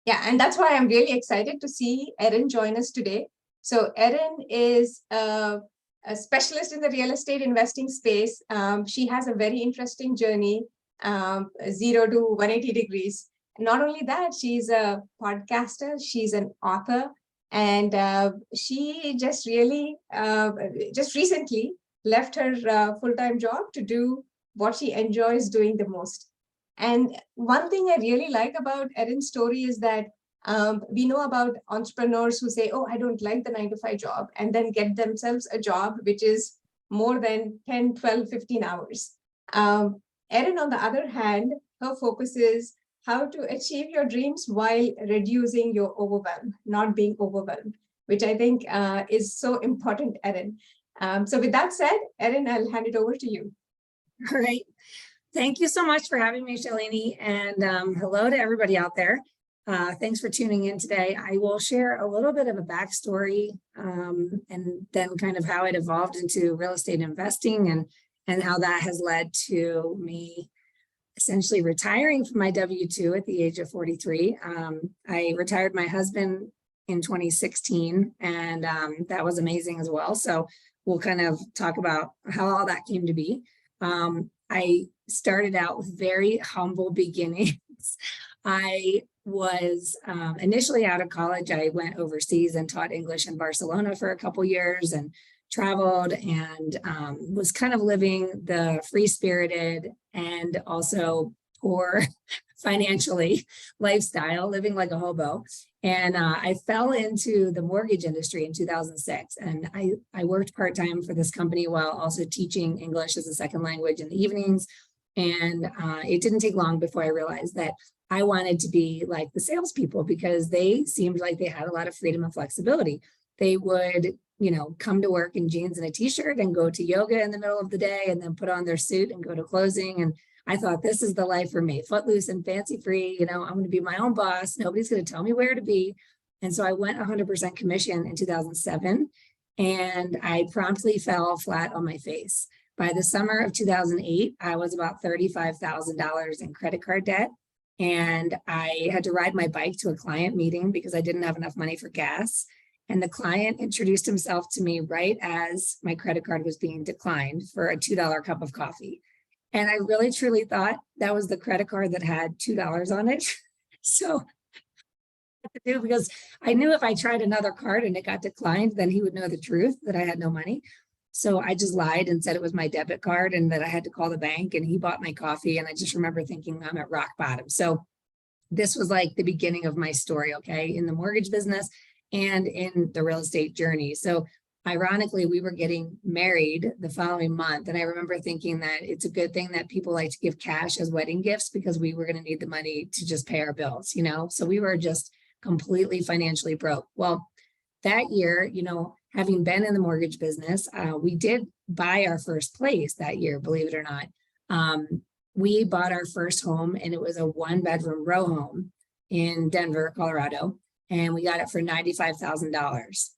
Yeah, and that's why I'm really excited to see Erin join us today. So Erin is a specialist in the real estate investing space. She has a very interesting journey, 0 to 180 degrees. Not only that, she's a podcaster, she's an author, and she just really, just recently left her full-time job to do what she enjoys doing the most. And one thing I really like about Erin's story is that we know about entrepreneurs who say, oh, I don't like the 9 to 5 job, and then get themselves a job which is more than 10, 12, 15 hours. Erin, on the other hand, her focus is how to achieve your dreams while reducing your overwhelm, not being overwhelmed, which I think is so important, Erin. So with that said, Erin, I'll hand it over to you. All right. Thank you so much for having me, Shalini, and hello to everybody out there. Thanks for tuning in today. I will share a little bit of a backstory and then kind of how it evolved into real estate investing and how that has led to me essentially retiring from my W-2 at the age of 43. I retired my husband in 2016, and that was amazing as well. So we'll kind of talk about how all that came to be. I started out with very humble beginnings. I was initially out of college. I went overseas and taught English in Barcelona for a couple years and traveled and was kind of living the free-spirited and also poor financially lifestyle, living like a hobo. And I fell into the mortgage industry in 2006. And I worked part-time for this company while also teaching English as a second language in the evenings. And it didn't take long before I realized that I wanted to be like the salespeople because they seemed like they had a lot of freedom and flexibility. They would, you know, come to work in jeans and a t-shirt and go to yoga in the middle of the day and then put on their suit and go to closing. And I thought, this is the life for me, footloose and fancy free. You know, I'm going to be my own boss. Nobody's going to tell me where to be. And so I went 100% commission in 2007, and I promptly fell flat on my face. By the summer of 2008, I was about $35,000 in credit card debt. And I had to ride my bike to a client meeting because I didn't have enough money for gas. And the client introduced himself to me right as my credit card was being declined for a $2 cup of coffee. And I really truly thought that was the credit card that had $2 on it. So to do, because I knew if I tried another card and it got declined, then he would know the truth that I had no money. So I just lied and said it was my debit card and that I had to call the bank, and he bought my coffee. And I just remember thinking I'm at rock bottom. So this was like the beginning of my story, okay, in the mortgage business and in the real estate journey. So ironically, we were getting married the following month. And I remember thinking that it's a good thing that people like to give cash as wedding gifts because we were going to need the money to just pay our bills, you know? So we were just completely financially broke. Well, that year, you know, having been in the mortgage business, we did buy our first place that year, believe it or not. We bought our first home, and it was a 1-bedroom row home in Denver, Colorado. And we got it for $95,000.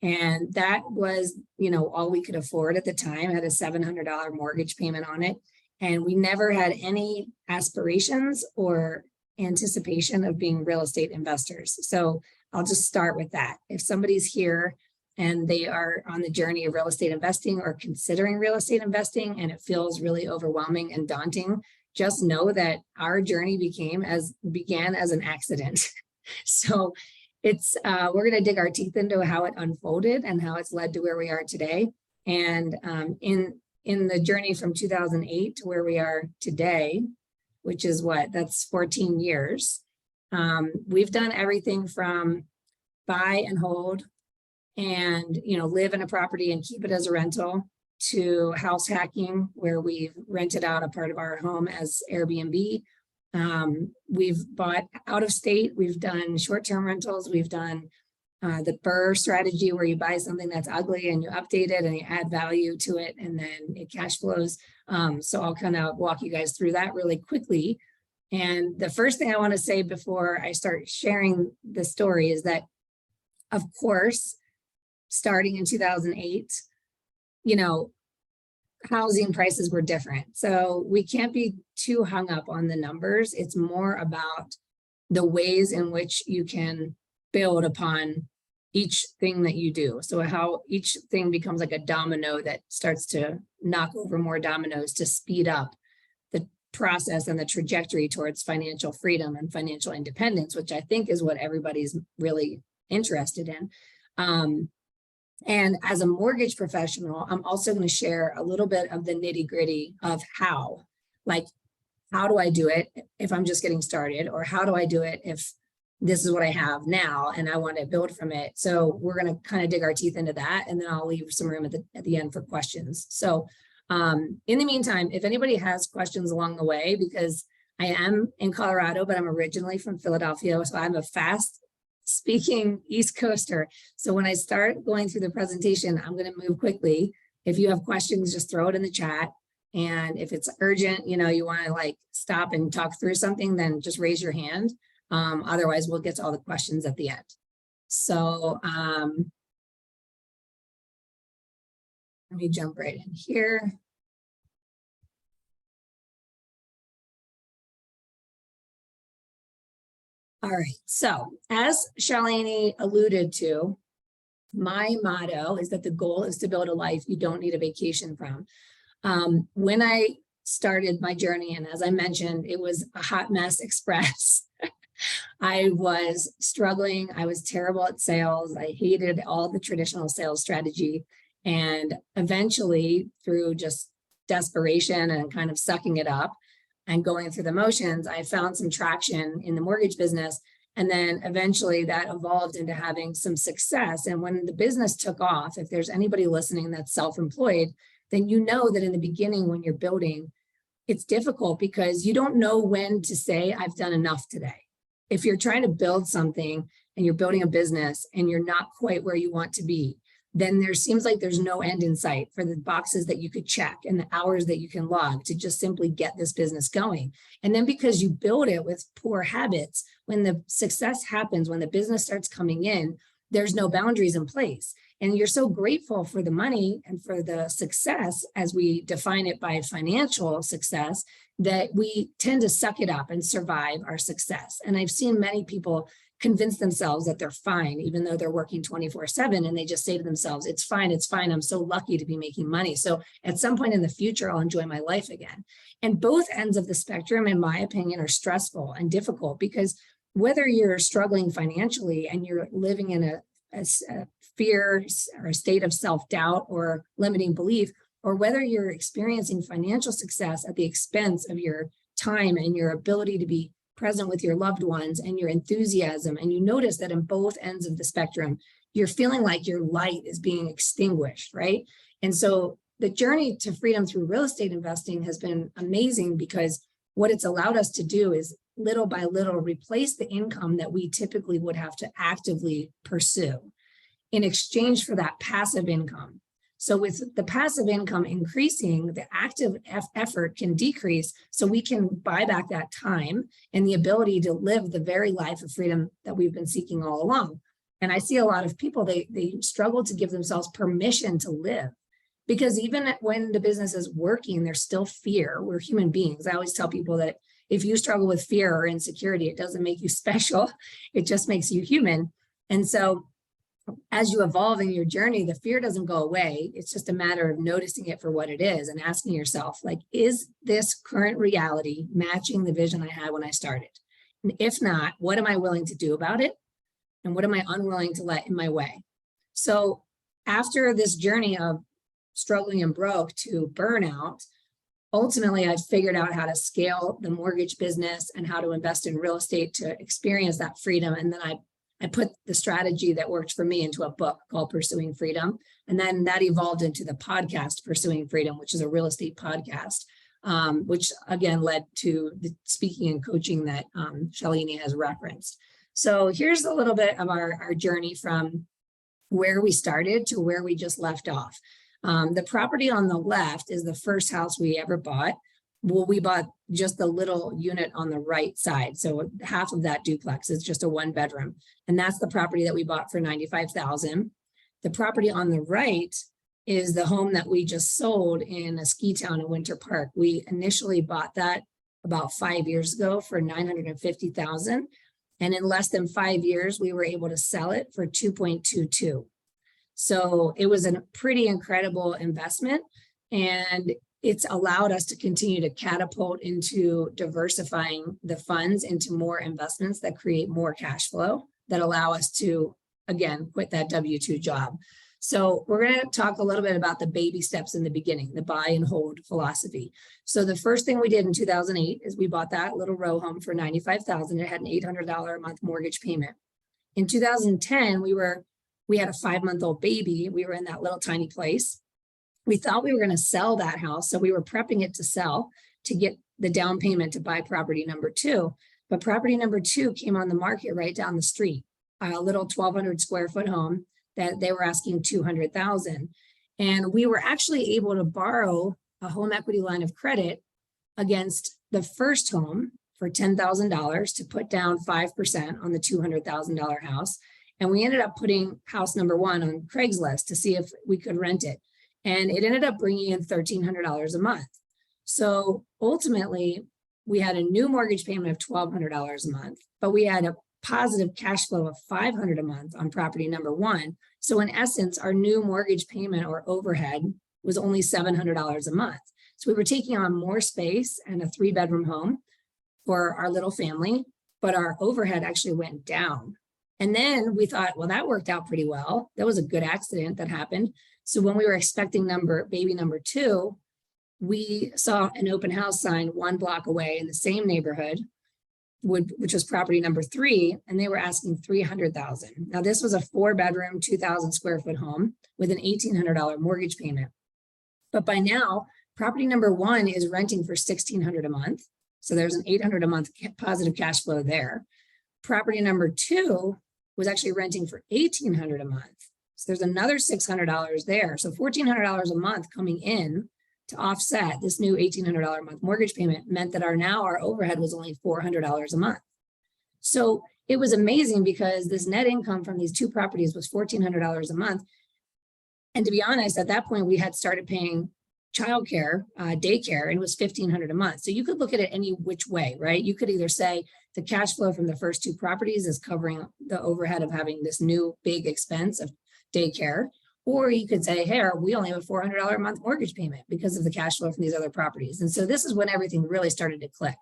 And that was, you know, all we could afford at the time. It had a $700 mortgage payment on it. And we never had any aspirations or anticipation of being real estate investors. So I'll just start with that. If somebody's here and they are on the journey of real estate investing or considering real estate investing and it feels really overwhelming and daunting, just know that our journey began as an accident. So it's we're going to dig our teeth into how it unfolded and how it's led to where we are today. And in the journey from 2008 to where we are today, which is that's 14 years. We've done everything from buy and hold and, you know, live in a property and keep it as a rental, to house hacking, where we've rented out a part of our home as Airbnb. We've bought out of state. We've done short-term rentals. We've done the BRRRR strategy, where you buy something that's ugly and you update it and you add value to it and then it cash flows. So I'll kind of walk you guys through that really quickly. And the first thing I want to say before I start sharing the story is that, of course, starting in 2008, you know, housing prices were different. So we can't be too hung up on the numbers. It's more about the ways in which you can build upon each thing that you do. So how each thing becomes like a domino that starts to knock over more dominoes to speed up the process and the trajectory towards financial freedom and financial independence, which I think is what everybody's really interested in. And as a mortgage professional, I'm also going to share a little bit of the nitty-gritty of how, like, how do I do it if I'm just getting started, or how do I do it if this is what I have now and I want to build from it. So we're going to kind of dig our teeth into that, and then I'll leave some room at the end for questions. So in the meantime, if anybody has questions along the way, because I am in Colorado, but I'm originally from Philadelphia, so I'm a fast speaking East Coaster. So when I start going through the presentation, I'm going to move quickly. If you have questions, just throw it in the chat. And if it's urgent, you know, you want to like stop and talk through something, then just raise your hand. Otherwise, we'll get to all the questions at the end. So let me jump right in here. All right, so as Shalini alluded to, my motto is that the goal is to build a life you don't need a vacation from. When I started my journey, and as I mentioned, it was a hot mess express. I was struggling. I was terrible at sales. I hated all the traditional sales strategy. And eventually, through just desperation and kind of sucking it up and going through the motions, I found some traction in the mortgage business. And then eventually that evolved into having some success. And when the business took off, if there's anybody listening that's self-employed, then you know that in the beginning when you're building, it's difficult because you don't know when to say, I've done enough today. If you're trying to build something and you're building a business and you're not quite where you want to be, then there seems like there's no end in sight for the boxes that you could check and the hours that you can log to just simply get this business going. And then because you build it with poor habits, when the success happens, when the business starts coming in, there's no boundaries in place. And you're so grateful for the money and for the success, as we define it by financial success, that we tend to suck it up and survive our success. And I've seen many people convince themselves that they're fine, even though they're working 24/7, and they just say to themselves, it's fine, I'm so lucky to be making money. So at some point in the future, I'll enjoy my life again. And both ends of the spectrum, in my opinion, are stressful and difficult, because whether you're struggling financially and you're living in a fear or a state of self-doubt or limiting belief, or whether you're experiencing financial success at the expense of your time and your ability to be present with your loved ones and your enthusiasm, and you notice that in both ends of the spectrum, you're feeling like your light is being extinguished, right? And so the journey to freedom through real estate investing has been amazing, because what it's allowed us to do is little by little replace the income that we typically would have to actively pursue in exchange for that passive income. So with the passive income increasing, the active effort can decrease, so we can buy back that time and the ability to live the very life of freedom that we've been seeking all along. And I see a lot of people, they struggle to give themselves permission to live, because even when the business is working, there's still fear. We're human beings. I always tell people that if you struggle with fear or insecurity, it doesn't make you special. It just makes you human. And so as you evolve in your journey, the fear doesn't go away. It's just a matter of noticing it for what it is and asking yourself, like, is this current reality matching the vision I had when I started? And if not, what am I willing to do about it? And what am I unwilling to let in my way? So after this journey of struggling and broke to burnout, ultimately, I'd figured out how to scale the mortgage business and how to invest in real estate to experience that freedom. And then I put the strategy that worked for me into a book called Pursuing Freedom. And then that evolved into the podcast Pursuing Freedom, which is a real estate podcast, which again led to the speaking and coaching that Shalini has referenced. So here's a little bit of our journey from where we started to where we just left off. The property on the left is the first house we ever bought. Well, we bought just the little unit on the right side. So half of that duplex is just a 1-bedroom. And that's the property that we bought for $95,000. The property on the right is the home that we just sold in a ski town in Winter Park. We initially bought that about 5 years ago for $950,000. And in less than 5 years, we were able to sell it for 2.22. So it was a pretty incredible investment, and it's allowed us to continue to catapult into diversifying the funds into more investments that create more cash flow that allow us to, again, quit that W-2 job. So we're going to talk a little bit about the baby steps in the beginning, the buy and hold philosophy. So the first thing we did in 2008 is we bought that little row home for $95,000. It had an $800 a month mortgage payment. In 2010, we had a 5-month-old baby. We were in that little tiny place. We thought we were going to sell that house. So we were prepping it to sell to get the down payment to buy property number 2. But property number 2 came on the market right down the street, a little 1,200 square foot home that they were asking $200,000. And we were actually able to borrow a home equity line of credit against the first home for $10,000 to put down 5% on the $200,000 house. And we ended up putting house number 1 on Craigslist to see if we could rent it. And it ended up bringing in $1,300 a month. So ultimately, we had a new mortgage payment of $1,200 a month, but we had a positive cash flow of $500 a month on property number 1. So in essence, our new mortgage payment or overhead was only $700 a month. So we were taking on more space and a 3-bedroom home for our little family, but our overhead actually went down. And then we thought, well, that worked out pretty well. That was a good accident that happened. So when we were expecting baby number 2, we saw an open house sign 1 block away in the same neighborhood, which was property number 3, and they were asking $300,000. Now this was a 4-bedroom, 2,000 square foot home with an $1,800 mortgage payment. But by now, property number 1 is renting for $1,600 a month. So there's an $800 a month positive cash flow there. Property number 2 was actually renting for $1,800 a month. So there's another $600 there. So $1,400 a month coming in to offset this new $1,800 a month mortgage payment meant that our overhead was only $400 a month. So it was amazing because this net income from these 2 properties was $1,400 a month. And to be honest, at that point, we had started paying childcare, daycare, and it was $1,500 a month. So you could look at it any which way, right? You could either say the cash flow from the first 2 properties is covering the overhead of having this new big expense of daycare, or you could say, hey, we only have a $400 a month mortgage payment because of the cash flow from these other properties. And so this is when everything really started to click.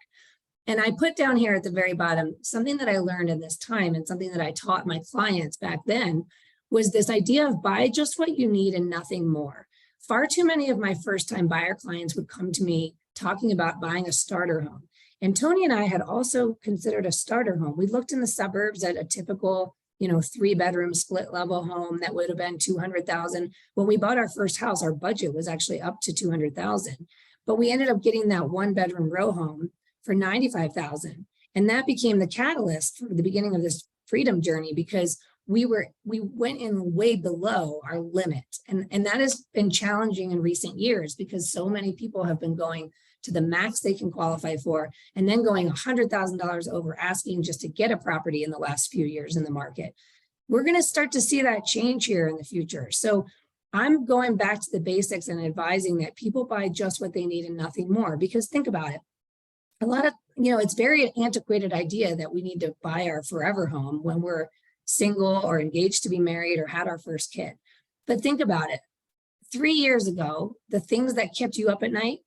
And I put down here at the very bottom, something that I learned in this time and something that I taught my clients back then was this idea of buy just what you need and nothing more. Far too many of my first-time buyer clients would come to me talking about buying a starter home. And Tony and I had also considered a starter home. We looked in the suburbs at a typical 3-bedroom split level home that would have been $200,000. When we bought our first house, our budget was actually up to $200,000, but we ended up getting that 1-bedroom row home for $95,000. And that became the catalyst for the beginning of this freedom journey because we went in way below our limit. And that has been challenging in recent years because so many people have been going to the max they can qualify for, and then going $100,000 over asking just to get a property in the last few years in the market. We're going to start to see that change here in the future. So I'm going back to the basics and advising that people buy just what they need and nothing more, because think about it. A lot of, it's very antiquated idea that we need to buy our forever home when we're single or engaged to be married or had our first kid. But think about it. 3 years ago, the things that kept you up at night,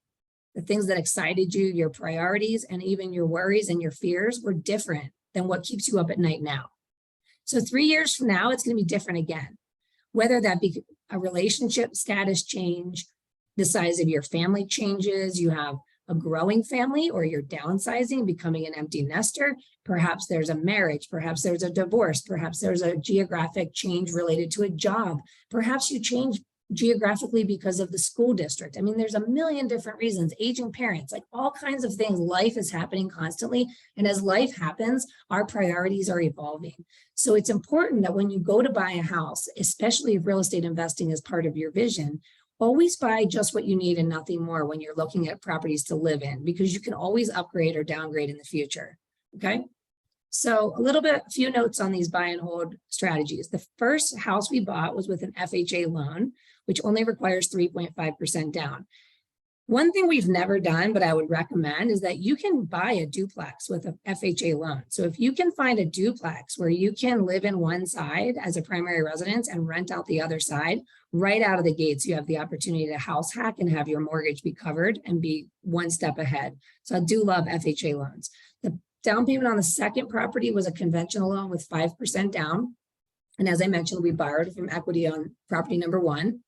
the things that excited you, your priorities, and even your worries and your fears were different than what keeps you up at night now. So 3 years from now, it's going to be different again. Whether that be a relationship status change, the size of your family changes, you have a growing family, or you're downsizing, becoming an empty nester, perhaps there's a marriage, perhaps there's a divorce, perhaps there's a geographic change related to a job, perhaps you change geographically because of the school district. I mean, there's a million different reasons, aging parents, like all kinds of things. Life is happening constantly. And as life happens, our priorities are evolving. So it's important that when you go to buy a house, especially if real estate investing is part of your vision, always buy just what you need and nothing more when you're looking at properties to live in, because you can always upgrade or downgrade in the future. Okay. So a few notes on these buy and hold strategies. The first house we bought was with an FHA loan, which only requires 3.5% down. One thing we've never done, but I would recommend, is that you can buy a duplex with a FHA loan. So if you can find a duplex where you can live in one side as a primary residence and rent out the other side, right out of the gates, you have the opportunity to house hack and have your mortgage be covered and be one step ahead. So I do love FHA loans. The down payment on the second property was a conventional loan with 5% down. And as I mentioned, we borrowed from equity on property number one.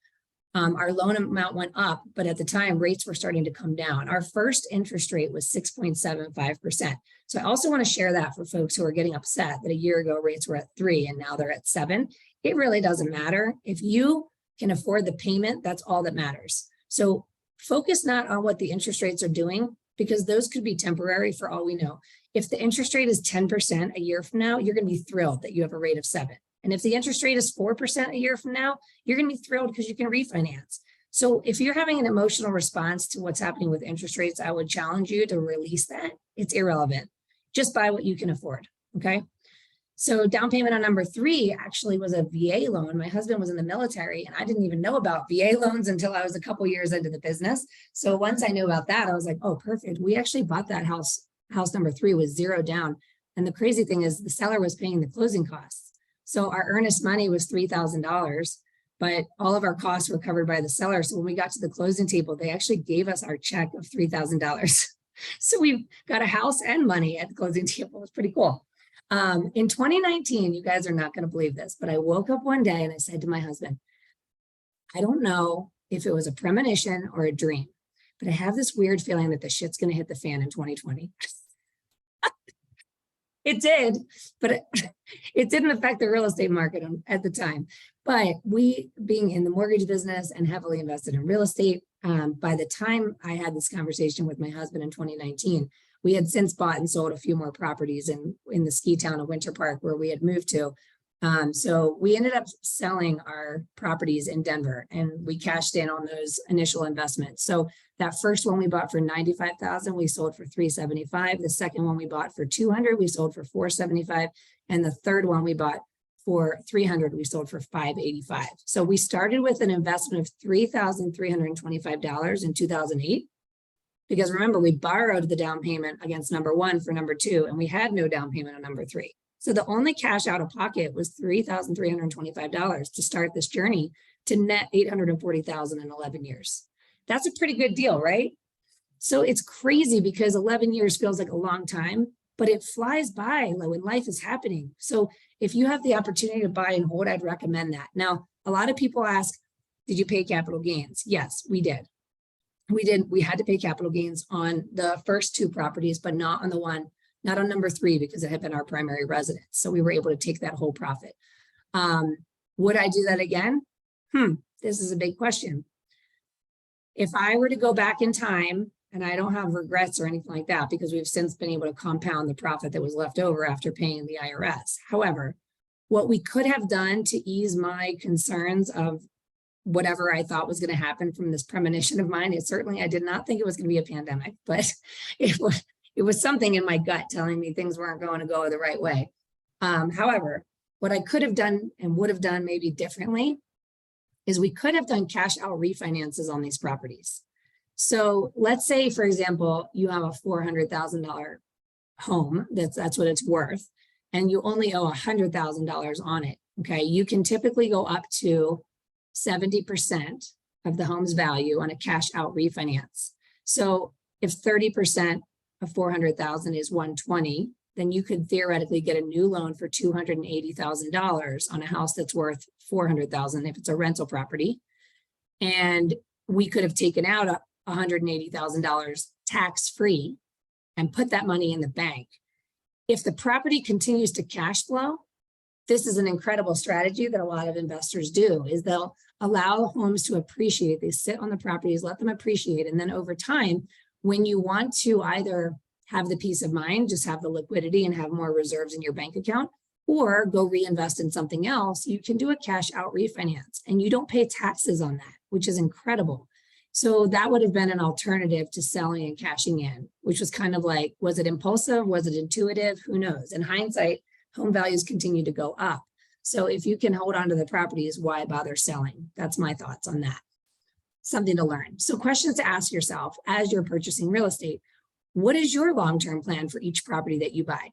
Our loan amount went up, but at the time rates were starting to come down. Our first interest rate was 6.75%. So I also want to share that for folks who are getting upset that a year ago rates were at 3 and now they're at 7. It really doesn't matter. If you can afford the payment, that's all that matters. So focus not on what the interest rates are doing, because those could be temporary for all we know. If the interest rate is 10% a year from now, you're going to be thrilled that you have a rate of 7. And if the interest rate is 4% a year from now, you're going to be thrilled because you can refinance. So if you're having an emotional response to what's happening with interest rates, I would challenge you to release that. It's irrelevant. Just buy what you can afford. Okay. So down payment on number 3 actually was a VA loan. My husband was in the military and I didn't even know about VA loans until I was a couple years into the business. So once I knew about that, I was like, oh, perfect. We actually bought that house. House number 3 was 0 down. And the crazy thing is the seller was paying the closing costs. So our earnest money was $3,000, but all of our costs were covered by the seller. So when we got to the closing table, they actually gave us our check of $3,000. So we got a house and money at the closing table. It was pretty cool. In 2019, you guys are not going to believe this, but I woke up one day and I said to my husband, I don't know if it was a premonition or a dream, but I have this weird feeling that the shit's going to hit the fan in 2020. It did, but it didn't affect the real estate market at the time. But we, being in the mortgage business and heavily invested in real estate, by the time I had this conversation with my husband in 2019, we had since bought and sold a few more properties in the ski town of Winter Park where we had moved to. So we ended up selling our properties in Denver and we cashed in on those initial investments. So that first one we bought for $95,000, we sold for $375. The second one we bought for $200, we sold for $475. And the third one we bought for $300, we sold for $585. So we started with an investment of $3,325 in 2008. Because remember, we borrowed the down payment against number 1 for number 2, and we had no down payment on number 3. So the only cash out of pocket was $3,325 to start this journey to net $840,000 in 11 years. That's a pretty good deal, right? So it's crazy because 11 years feels like a long time, but it flies by when life is happening. So if you have the opportunity to buy and hold, I'd recommend that. Now, a lot of people ask, did you pay capital gains? Yes, we did. We had to pay capital gains on the first 2 properties, but not on number 3 because it had been our primary residence. So we were able to take that whole profit. Would I do that again? This is a big question. If I were to go back in time, and I don't have regrets or anything like that because we've since been able to compound the profit that was left over after paying the IRS. However, what we could have done to ease my concerns of whatever I thought was going to happen from this premonition of mine, I did not think it was going to be a pandemic, but it was something in my gut telling me things weren't going to go the right way. However, what I could have done and would have done maybe differently is we could have done cash out refinances on these properties. So let's say, for example, you have a $400,000 home, that's what it's worth, and you only owe $100,000 on it, okay? You can typically go up to 70% of the home's value on a cash out refinance. So if 30% of 400,000 is 120, then you could theoretically get a new loan for $280,000 on a house that's worth 400,000 if it's a rental property. And we could have taken out $180,000 tax-free and put that money in the bank. If the property continues to cash flow, this is an incredible strategy that a lot of investors do, is they'll allow homes to appreciate. They sit on the properties, let them appreciate. And then over time, when you want to either have the peace of mind, just have the liquidity and have more reserves in your bank account, or go reinvest in something else, you can do a cash out refinance and you don't pay taxes on that, which is incredible. So that would have been an alternative to selling and cashing in, which was kind of like, was it impulsive? Was it intuitive? Who knows? In hindsight, home values continue to go up. So if you can hold on to the properties, why bother selling? That's my thoughts on that. something to learn. So questions to ask yourself as you're purchasing real estate. What is your long-term plan for each property that you buy?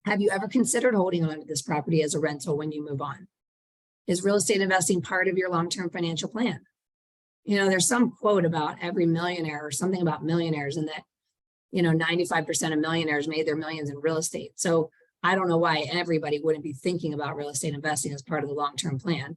Have you ever considered holding on to this property as a rental when you move on? Is real estate investing part of your long-term financial plan? You know, there's some quote about every millionaire or something about millionaires, and that, you know, 95% of millionaires made their millions in real estate. So I don't know why everybody wouldn't be thinking about real estate investing as part of the long-term plan.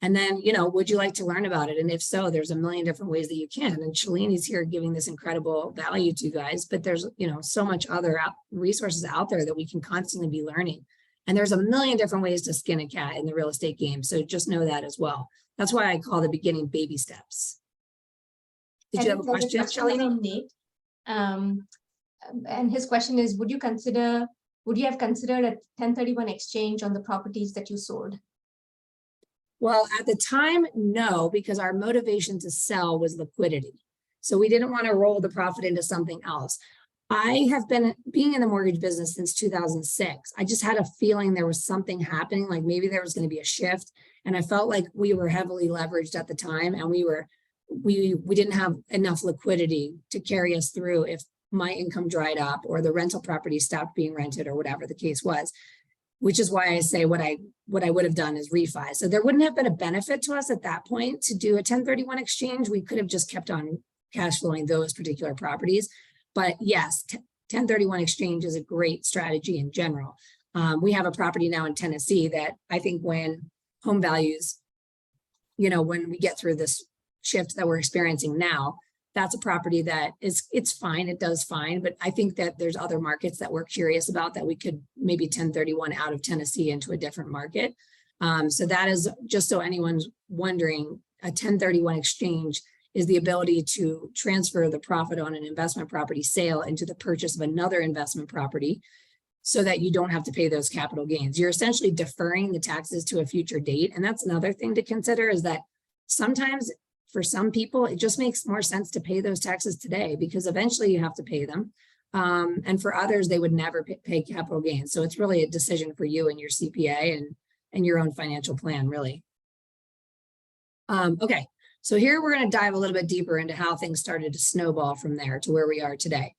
And then, you know, would you like to learn about it? And if so, there's a million different ways that you can. And Shalini's here giving this incredible value to you guys, but there's, you know, so much other resources out there that we can constantly be learning. And there's a million different ways to skin a cat in the real estate game. So just know that as well. That's why I call the beginning baby steps. Did you have a question, Shalini? And his question is, would you have considered a 1031 exchange on the properties that you sold? Well, at the time, no, because our motivation to sell was liquidity. So we didn't want to roll the profit into something else. I have been being in the mortgage business since 2006. I just had a feeling there was something happening, like maybe there was going to be a shift. And I felt like we were heavily leveraged at the time, and we didn't have enough liquidity to carry us through if my income dried up or the rental property stopped being rented or whatever the case was, which is why I say what I would have done is refi. So there wouldn't have been a benefit to us at that point to do a 1031 exchange. We could have just kept on cash flowing those particular properties. But yes, 1031 exchange is a great strategy in general. We have a property now in Tennessee that I think when home values, you know, when we get through this shift that we're experiencing now, that's a property that it's fine, it does fine, but I think that there's other markets that we're curious about that we could maybe 1031 out of Tennessee into a different market. So that is, just so anyone's wondering, a 1031 exchange is the ability to transfer the profit on an investment property sale into the purchase of another investment property so that you don't have to pay those capital gains. You're essentially deferring the taxes to a future date. And that's another thing to consider, is that sometimes for some people, it just makes more sense to pay those taxes today because eventually you have to pay them. And for others, they would never pay capital gains. So it's really a decision for you and your CPA and your own financial plan, really. Okay, so here we're going to dive a little bit deeper into how things started to snowball from there to where we are today.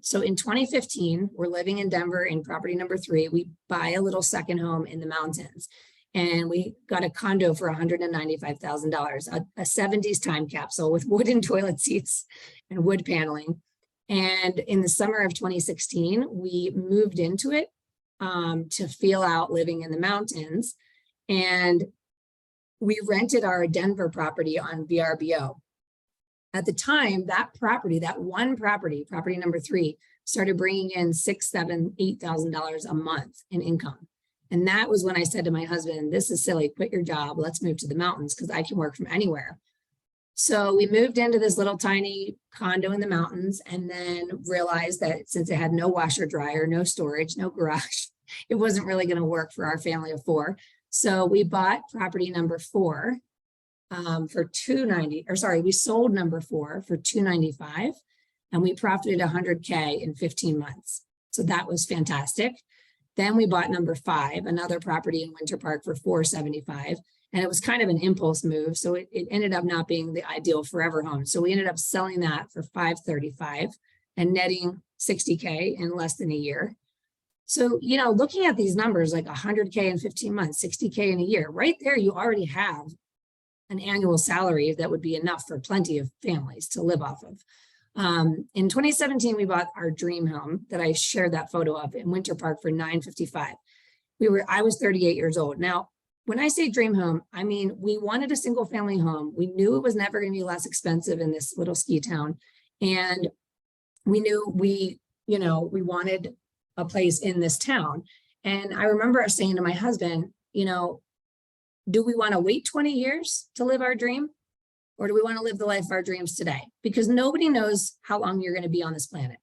So in 2015, we're living in Denver in property number 3. We buy a little second home in the mountains. And we got a condo for $195,000, a 70s time capsule with wooden toilet seats and wood paneling. And in the summer of 2016, we moved into it to feel out living in the mountains. And we rented our Denver property on VRBO. At the time, that property, that one property, property number 3, started bringing in $6,000, $7,000, $8,000 a month in income. And that was when I said to my husband, this is silly, quit your job, let's move to the mountains because I can work from anywhere. So we moved into this little tiny condo in the mountains and then realized that since it had no washer dryer, no storage, no garage, it wasn't really going to work for our family of 4. So we bought property number 4 for $290, or sorry, we sold number 4 for $295, and we profited $100K in 15 months. So that was fantastic. Then we bought number 5, another property in Winter Park, for $475. And it was kind of an impulse move. So it ended up not being the ideal forever home. So we ended up selling that for $535 and netting $60K in less than a year. So, you know, looking at these numbers, like $100K in 15 months, $60K in a year, right there, you already have an annual salary that would be enough for plenty of families to live off of. In 2017, we bought our dream home that I shared that photo of in Winter Park for $955. I was 38 years old. Now, when I say dream home, I mean, we wanted a single family home. We knew it was never going to be less expensive in this little ski town. And we knew we wanted a place in this town. And I remember saying to my husband, you know, do we want to wait 20 years to live our dream? Or do we want to live the life of our dreams today? Because nobody knows how long you're going to be on this planet.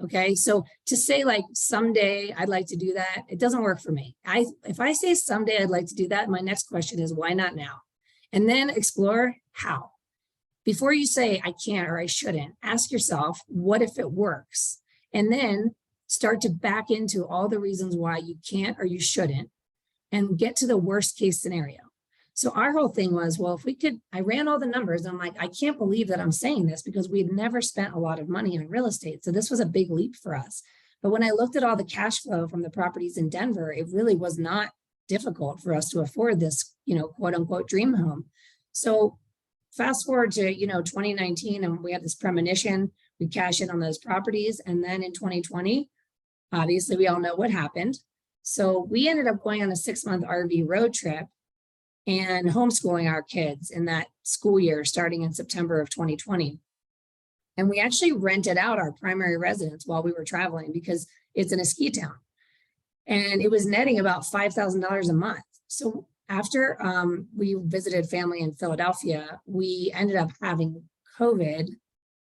Okay, so to say like someday I'd like to do that, it doesn't work for me. If I say someday I'd like to do that, my next question is why not now? And then explore how. Before you say I can't or I shouldn't, ask yourself, what if it works? And then start to back into all the reasons why you can't or you shouldn't and get to the worst case scenario. So our whole thing was, well, if we could, I ran all the numbers. I'm like, I can't believe that I'm saying this because we had never spent a lot of money on real estate. So this was a big leap for us. But when I looked at all the cash flow from the properties in Denver, it really was not difficult for us to afford this, quote unquote dream home. So fast forward to, 2019, and we had this premonition, we cash in on those properties. And then in 2020, obviously we all know what happened. So we ended up going on a 6-month RV road trip and homeschooling our kids in that school year, starting in September of 2020. And we actually rented out our primary residence while we were traveling because it's in a ski town. And it was netting about $5,000 a month. So after we visited family in Philadelphia, we ended up having COVID.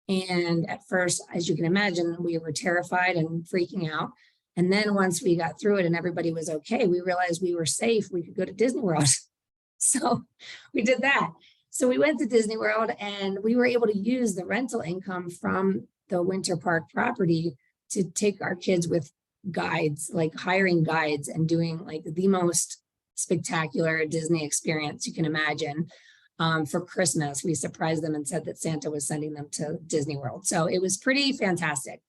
And at first, as you can imagine, we were terrified and freaking out. And then once we got through it and everybody was okay, we realized we were safe. We could go to Disney World. So we did that. So we went to Disney World and we were able to use the rental income from the Winter Park property to take our kids with guides, like hiring guides and doing like the most spectacular Disney experience you can imagine. For Christmas, we surprised them and said that Santa was sending them to Disney World. So it was pretty fantastic.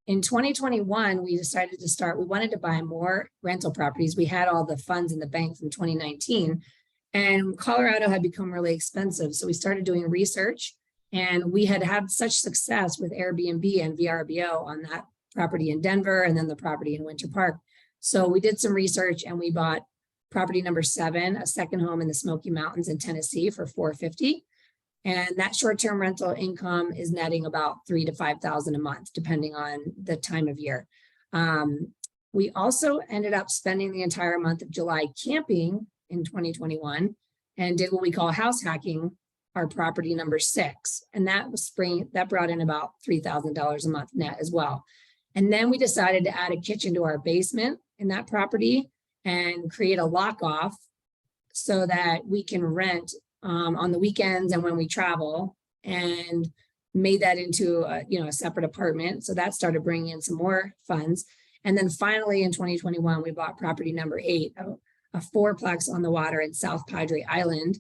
In 2021, we decided we wanted to buy more rental properties. We had all the funds in the bank from 2019. And Colorado had become really expensive. So we started doing research, and we had such success with Airbnb and VRBO on that property in Denver and then the property in Winter Park. So we did some research and we bought property number 7, a second home in the Smoky Mountains in Tennessee for $450,000. And that short-term rental income is netting about $3,000 to $5,000 a month, depending on the time of year. We also ended up spending the entire month of July camping in 2021 and did what we call house hacking our property number 6. And that brought in about $3,000 a month net as well. And then we decided to add a kitchen to our basement in that property and create a lock off so that we can rent on the weekends and when we travel, and made that into a separate apartment. So that started bringing in some more funds. And then finally in 2021, we bought property number 8, a 4-plex on the water in South Padre Island.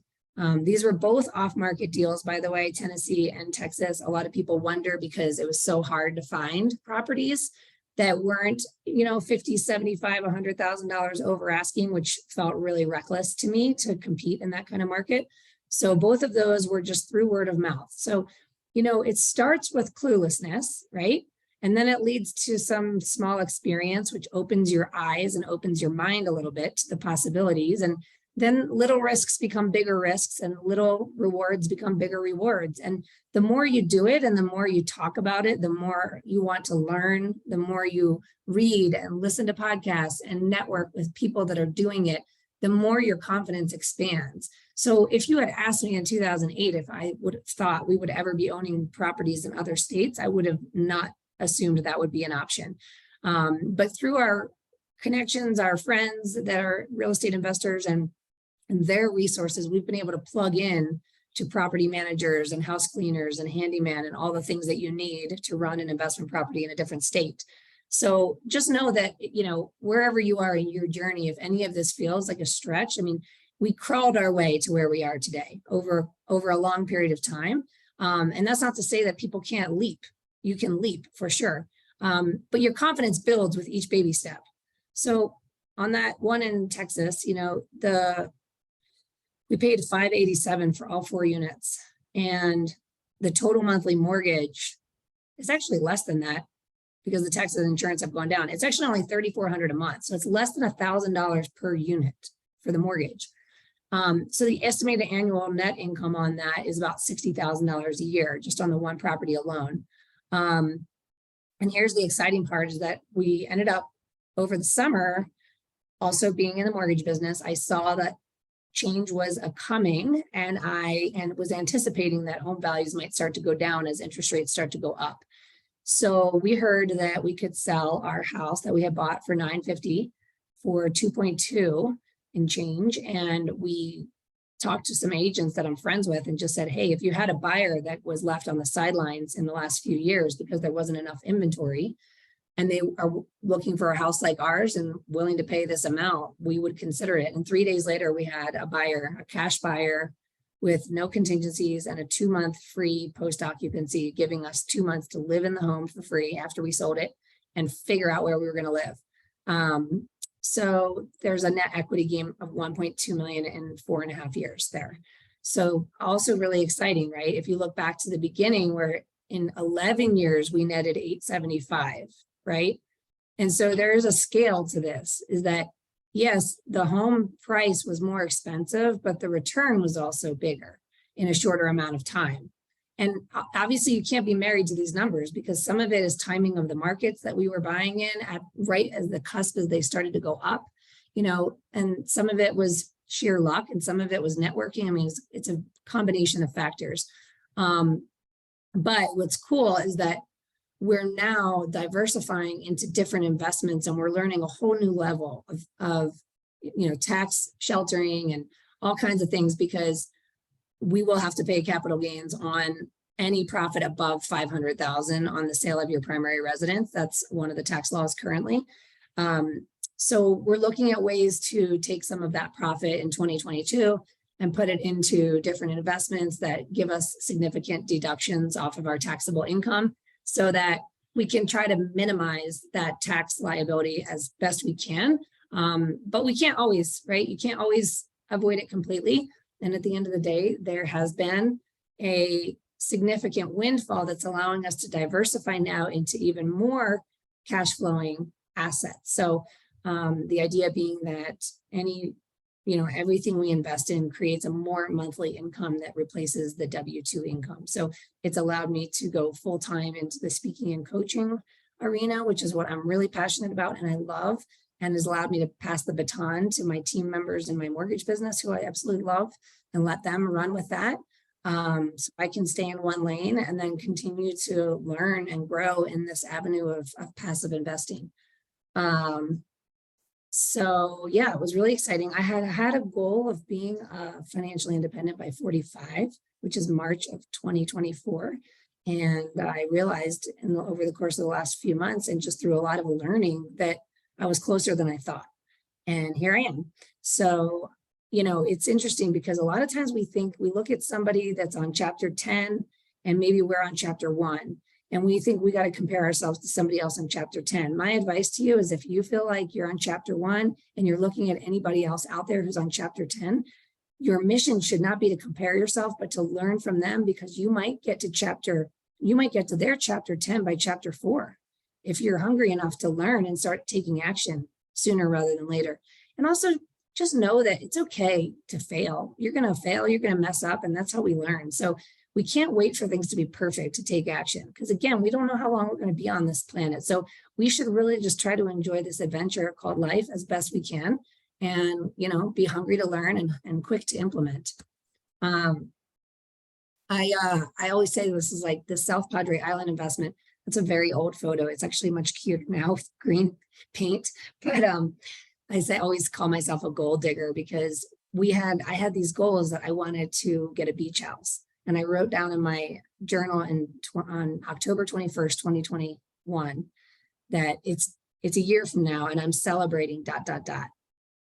These were both off-market deals, by the way, Tennessee and Texas. A lot of people wonder because it was so hard to find properties that weren't, $50,000, $75,000, $100,000 over asking, which felt really reckless to me to compete in that kind of market. So both of those were just through word of mouth. So, it starts with cluelessness, right? And then it leads to some small experience, which opens your eyes and opens your mind a little bit to the possibilities. And then little risks become bigger risks and little rewards become bigger rewards. And the more you do it and the more you talk about it, the more you want to learn, the more you read and listen to podcasts and network with people that are doing it, the more your confidence expands. So if you had asked me in 2008 if I would have thought we would ever be owning properties in other states, I would have not assumed that would be an option. But through our connections, our friends that are real estate investors and their resources, we've been able to plug in to property managers and house cleaners and handyman and all the things that you need to run an investment property in a different state. So just know that, wherever you are in your journey, if any of this feels like a stretch, we crawled our way to where we are today over a long period of time. And that's not to say that people can't leap. You can leap for sure. But your confidence builds with each baby step. So on that one in Texas, we paid $587 for all 4 units. And the total monthly mortgage is actually less than that because the taxes and insurance have gone down. It's actually only $3,400 a month. So it's less than $1,000 per unit for the mortgage. So the estimated annual net income on that is about $60,000 a year, just on the one property alone. And here's the exciting part is that we ended up over the summer, also being in the mortgage business, I saw that change was coming and was anticipating that home values might start to go down as interest rates start to go up. So we heard that we could sell our house that we had bought for $950,000 for $2.2 and change. And we talked to some agents that I'm friends with and just said, hey, if you had a buyer that was left on the sidelines in the last few years because there wasn't enough inventory, and they are looking for a house like ours and willing to pay this amount, we would consider it. And 3 days later, we had a buyer, a cash buyer with no contingencies and a 2-month free post-occupancy, giving us 2 months to live in the home for free after we sold it and figure out where we were going to live. So there's a net equity gain of 1.2 million in 4.5 years there. So also really exciting, right? If you look back to the beginning, where in 11 years, we netted 875, right? And so there is a scale to this, is that yes, the home price was more expensive, but the return was also bigger in a shorter amount of time. And obviously you can't be married to these numbers, because some of it is timing of the markets that we were buying in at right as the cusp as they started to go up, and some of it was sheer luck and some of it was networking. I mean, it's a combination of factors. But what's cool is that we're now diversifying into different investments, and we're learning a whole new level of tax sheltering and all kinds of things, because we will have to pay capital gains on any profit above 500,000 on the sale of your primary residence. That's one of the tax laws currently. So we're looking at ways to take some of that profit in 2022 and put it into different investments that give us significant deductions off of our taxable income, so that we can try to minimize that tax liability as best we can. But we can't always, right? You can't always avoid it completely. And at the end of the day, there has been a significant windfall that's allowing us to diversify now into even more cash flowing assets. So the idea being that everything we invest in creates a more monthly income that replaces the W-2 income. So it's allowed me to go full-time into the speaking and coaching arena, which is what I'm really passionate about and I love, and has allowed me to pass the baton to my team members in my mortgage business, who I absolutely love, and let them run with that. So I can stay in one lane and then continue to learn and grow in this avenue of passive investing. So yeah, it was really exciting. I had a goal of being financially independent by 45, which is March of 2024. And I realized over the course of the last few months, and just through a lot of learning, that I was closer than I thought. And here I am. So, it's interesting, because a lot of times we look at somebody that's on chapter 10 and maybe we're on chapter 1. And we think we got to compare ourselves to somebody else on chapter 10. My advice to you is, if you feel like you're on chapter 1 and you're looking at anybody else out there who's on chapter 10, your mission should not be to compare yourself, but to learn from them, because you might get to their chapter 10 by chapter 4, if you're hungry enough to learn and start taking action sooner rather than later. And also just know that it's okay to fail. You're going to fail, you're going to mess up, and that's how we learn. So we can't wait for things to be perfect to take action, because again, we don't know how long we're going to be on this planet. So we should really just try to enjoy this adventure called life as best we can, and be hungry to learn and quick to implement. I always say this is like the South Padre Island investment. It's a very old photo. It's actually much cuter now with green paint, but I always call myself a gold digger, because I had these goals that I wanted to get a beach house. And I wrote down in my journal on October 21st, 2021, that it's a year from now and I'm celebrating ...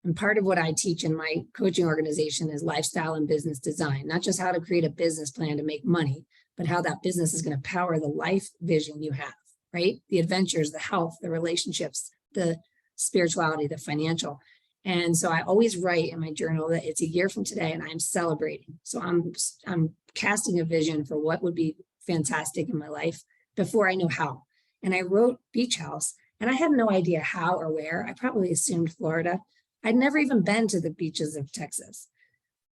And part of what I teach in my coaching organization is lifestyle and business design, not just how to create a business plan to make money, but how that business is going to power the life vision you have, right? The adventures, the health, the relationships, the spirituality, the financial. And so I always write in my journal that it's a year from today and I'm celebrating. So I'm casting a vision for what would be fantastic in my life before I know how. And I wrote beach house, and I had no idea how or where. I probably assumed Florida. I'd never even been to the beaches of Texas.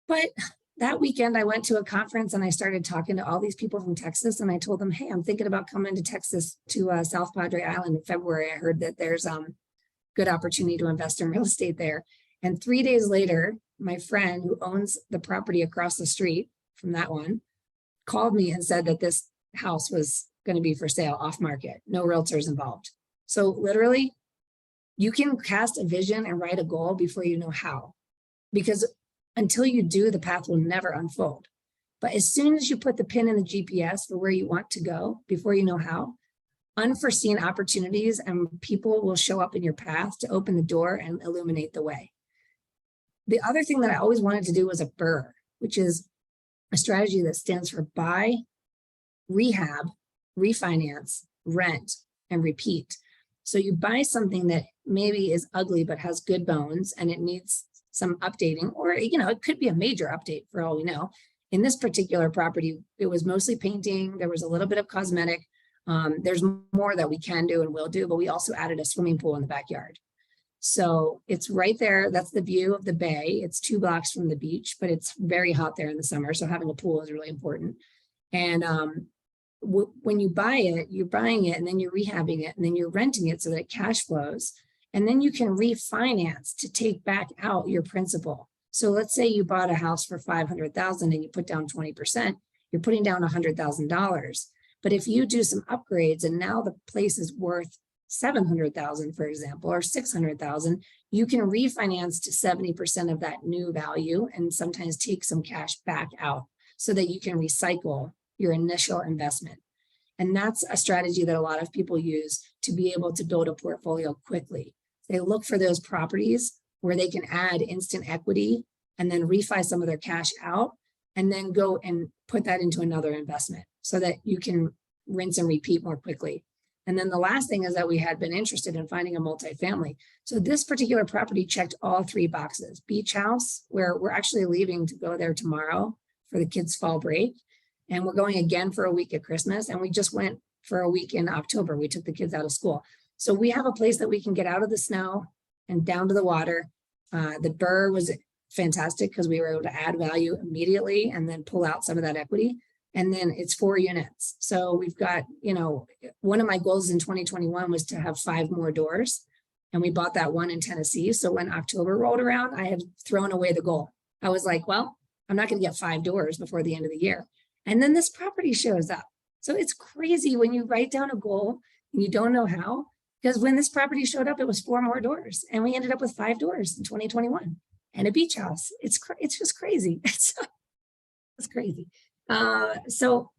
But that weekend I went to a conference and I started talking to all these people from Texas, and I told them, hey, I'm thinking about coming to Texas to South Padre Island in February. I heard that there's good opportunity to invest in real estate there. And 3 days later, my friend who owns the property across the street from that one called me and said that this house was going to be for sale off market, no realtors involved. So literally, you can cast a vision and write a goal before you know how, because until you do, the path will never unfold. But as soon as you put the pin in the GPS for where you want to go before you know how, unforeseen opportunities and people will show up in your path to open the door and illuminate the way. The other thing that I always wanted to do was a BRRRR, which is a strategy that stands for buy, rehab, refinance, rent, and repeat. So you buy something that maybe is ugly but has good bones and it needs some updating, or it could be a major update for all we know. In this particular property, it was mostly painting. There was a little bit of cosmetic. There's more that we can do and will do, but we also added a swimming pool in the backyard. So it's right there. That's the view of the bay. It's 2 blocks from the beach, but it's very hot there in the summer. So having a pool is really important. And when you buy it, you're buying it and then you're rehabbing it and then you're renting it so that it cash flows. And then you can refinance to take back out your principal. So let's say you bought a house for $500,000 and you put down 20%, you're putting down $100,000. But if you do some upgrades and now the place is worth $700,000, for example, or $600,000, you can refinance to 70% of that new value and sometimes take some cash back out so that you can recycle your initial investment. And that's a strategy that a lot of people use to be able to build a portfolio quickly. They look for those properties where they can add instant equity and then refi some of their cash out and then go and put that into another investment so that you can rinse and repeat more quickly. And then the last thing is that we had been interested in finding a multifamily. So this particular property checked all 3 boxes. Beach house, where we're actually leaving to go there tomorrow for the kids' fall break. And we're going again for a week at Christmas. And we just went for a week in October. We took the kids out of school. So we have a place that we can get out of the snow and down to the water. The BRRRR was fantastic because we were able to add value immediately and then pull out some of that equity. And then it's 4 units. So we've got, one of my goals in 2021 was to have 5 more doors. And we bought that one in Tennessee. So when October rolled around, I had thrown away the goal. I was like, well, I'm not going to get 5 doors before the end of the year. And then this property shows up. So it's crazy when you write down a goal and you don't know how, because when this property showed up, it was 4 more doors. And we ended up with 5 doors in 2021 and a beach house. It's just crazy. It's crazy. So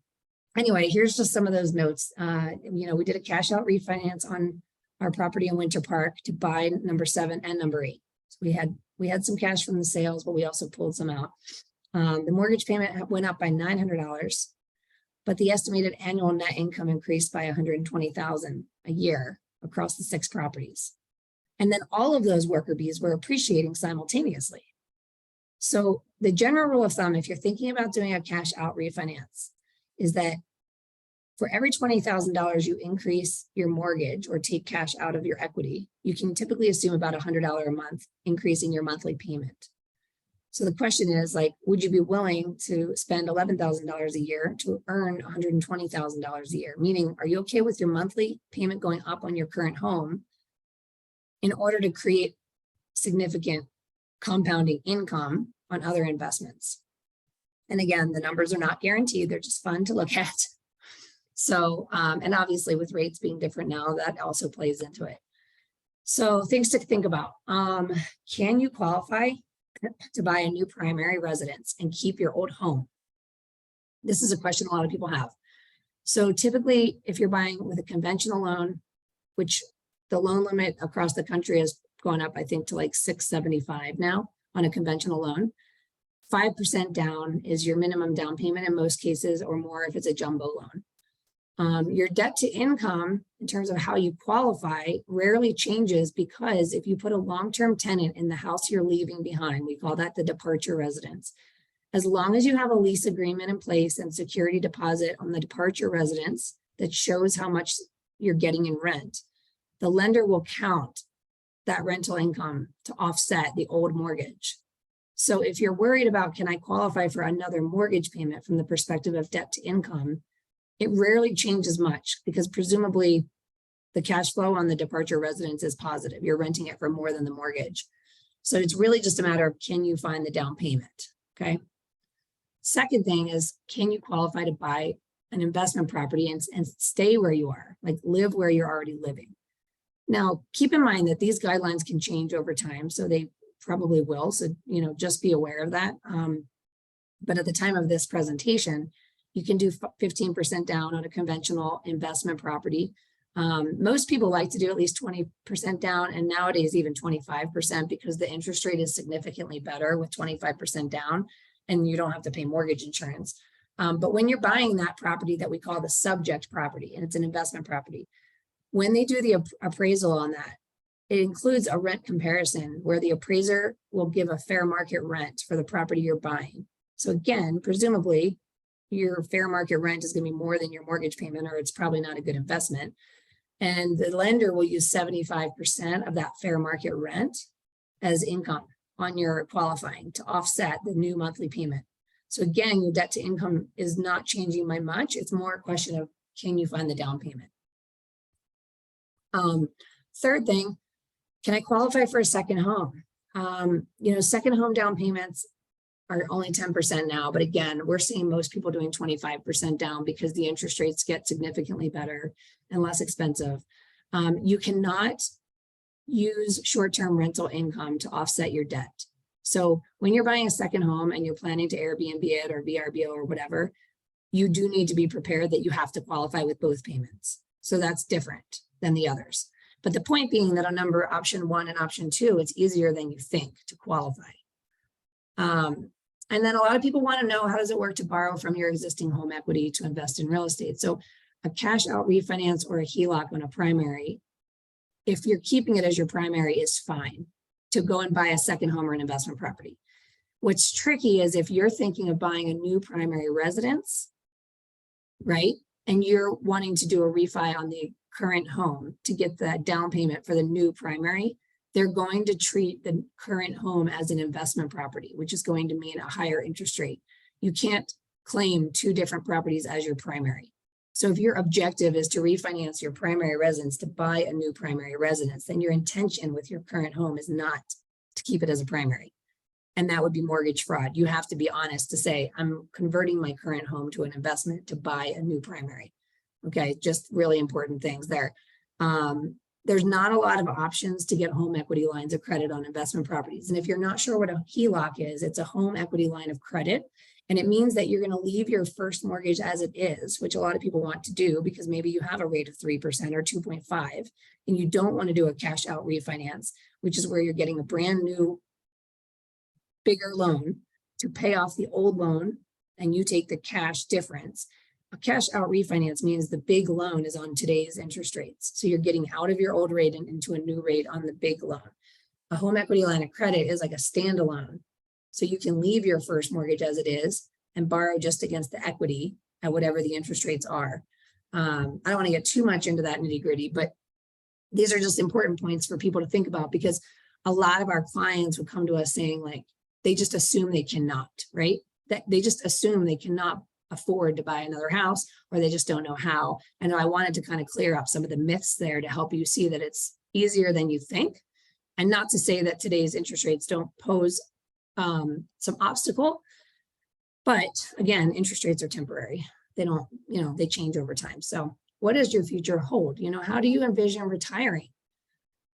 anyway, here's just some of those notes. We did a cash out refinance on our property in Winter Park to buy number 7 and number 8. So we had some cash from the sales, but we also pulled some out. The mortgage payment went up by $900, but the estimated annual net income increased by $120,000 a year across the 6 properties. And then all of those worker bees were appreciating simultaneously. So the general rule of thumb, if you're thinking about doing a cash out refinance, is that for every $20,000 you increase your mortgage or take cash out of your equity, you can typically assume about $100 a month increasing your monthly payment. So the question is, would you be willing to spend $11,000 a year to earn $120,000 a year? Meaning, are you okay with your monthly payment going up on your current home in order to create significant compounding income on other investments? And again, the numbers are not guaranteed. They're just fun to look at. So, and obviously with rates being different now, that also plays into it. So things to think about. Can you qualify to buy a new primary residence and keep your old home? This is a question a lot of people have. So typically, if you're buying with a conventional loan, which the loan limit across the country has gone up, I think, to like $675 now on a conventional loan. 5% down is your minimum down payment in most cases, or more if it's a jumbo loan. Your debt to income, in terms of how you qualify, rarely changes, because if you put a long-term tenant in the house you're leaving behind, we call that the departure residence. As long as you have a lease agreement in place and security deposit on the departure residence that shows how much you're getting in rent, the lender will count that rental income to offset the old mortgage. So if you're worried about, can I qualify for another mortgage payment from the perspective of debt to income, it rarely changes much, because presumably the cash flow on the departure residence is positive. You're renting it for more than the mortgage. So it's really just a matter of, can you find the down payment? Okay. Second thing is, can you qualify to buy an investment property and stay where you are, like live where you're already living? Now, keep in mind that these guidelines can change over time, so they probably will. So, just be aware of that. But at the time of this presentation, you can do 15% down on a conventional investment property. Most people like to do at least 20% down, and nowadays even 25% because the interest rate is significantly better with 25% down, and you don't have to pay mortgage insurance. But when you're buying that property that we call the subject property, and it's an investment property, when they do the appraisal on that, it includes a rent comparison where the appraiser will give a fair market rent for the property you're buying. So again, presumably your fair market rent is going to be more than your mortgage payment, or it's probably not a good investment. And the lender will use 75% of that fair market rent as income on your qualifying to offset the new monthly payment. So again, your debt to income is not changing by much. It's more a question of, can you find the down payment? Third thing, can I qualify for a second home? Second home down payments are only 10% now, but again, we're seeing most people doing 25% down because the interest rates get significantly better and less expensive. You cannot use short-term rental income to offset your debt. So when you're buying a second home and you're planning to Airbnb it or VRBO or whatever, you do need to be prepared that you have to qualify with both payments. So that's different than the others. But the point being that on number option 1 and option 2, it's easier than you think to qualify. And then a lot of people want to know, how does it work to borrow from your existing home equity to invest in real estate? So a cash out refinance or a HELOC on a primary, if you're keeping it as your primary, is fine to go and buy a second home or an investment property. What's tricky is if you're thinking of buying a new primary residence, right? And you're wanting to do a refi on the current home to get that down payment for the new primary, they're going to treat the current home as an investment property, which is going to mean a higher interest rate. You can't claim 2 different properties as your primary. So if your objective is to refinance your primary residence to buy a new primary residence, then your intention with your current home is not to keep it as a primary. And that would be mortgage fraud. You have to be honest to say, I'm converting my current home to an investment to buy a new primary. Okay, just really important things there. There's not a lot of options to get home equity lines of credit on investment properties. And if you're not sure what a HELOC is, it's a home equity line of credit. And it means that you're going to leave your first mortgage as it is, which a lot of people want to do because maybe you have a rate of 3% or 2.5, and you don't want to do a cash out refinance, which is where you're getting a brand new, bigger loan to pay off the old loan, and you take the cash difference. A cash out refinance means the big loan is on today's interest rates. So you're getting out of your old rate and into a new rate on the big loan. A home equity line of credit is like a standalone. So you can leave your first mortgage as it is and borrow just against the equity at whatever the interest rates are. I don't want to get too much into that nitty gritty, but these are just important points for people to think about, because a lot of our clients would come to us saying, like, they just assume they cannot, right? That they just assume they cannot afford to buy another house, or they just don't know how. And I wanted to kind of clear up some of the myths there to help you see that it's easier than you think. And not to say that today's interest rates don't pose some obstacle, but again, interest rates are temporary. They don't, they change over time. So what does your future hold? How do you envision retiring?